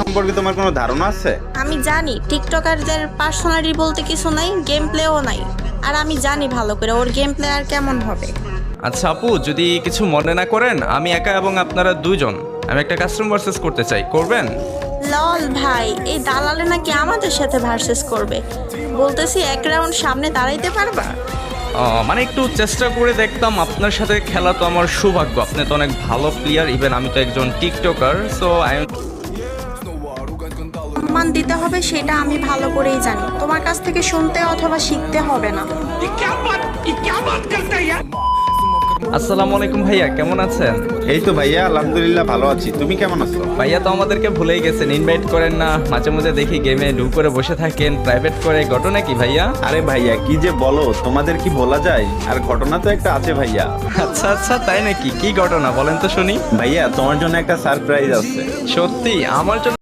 সম্পর্কে তোমার কোনো ধারণা আছে? আমি জানি টিকটকারদের পার্সোনালিটি বলতে কিছু নাই, গেম প্লেও নাই। আর আমি জানি ভালো করে ওর গেম প্লে আর কেমন হবে। আচ্ছা আপু, যদি কিছু মনে না করেন, আমি একা এবং আপনারা দুজন, আমি একটা কাস্টম ভার্সেস করতে চাই, করবেন? লল ভাই, এই দালালে নাকি আমাদের সাথে ভার্সেস করবে। বলতেছি এক রাউন্ড সামনে দাঁড়াইতে পারবা? মানে একটু চেষ্টা করে দেখতাম। আপনার সাথে খেলা তো আমার সৌভাগ্য, আপনি তো অনেক ভালো প্লেয়ার, ইভেন আমি তো একজন টিকটকার, সো সম্মান দিতে হবে সেটা আমি ভালো করেই জানি। তোমার কাছ থেকে শুনতে অথবা শিখতে হবে না। আসসালামু আলাইকুম ভাইয়া, কেমন আছেন? এই তো ভাইয়া, আলহামদুলিল্লাহ ভালো আছি। তুমি কেমন আছো? ভাইয়া তো আমাদেরকে ভুলেই গেছেন, ইনভাইট করেন না, মাঝে মাঝে দেখি গেমে ঢু করে বসে থাকেন, প্রাইভেট করে, ঘটনা কি ভাইয়া? আরে ভাইয়া, কি যে বলো, তোমাদের কি বলা যায়? আর ঘটনা তো একটা আছে ভাইয়া। আচ্ছা আচ্ছা, তাই নাকি? কি ঘটনা বলেন তো শুনি। ভাইয়া, তোমার জন্য একটা সারপ্রাইজ আছে। সত্যি? আমার জন্য?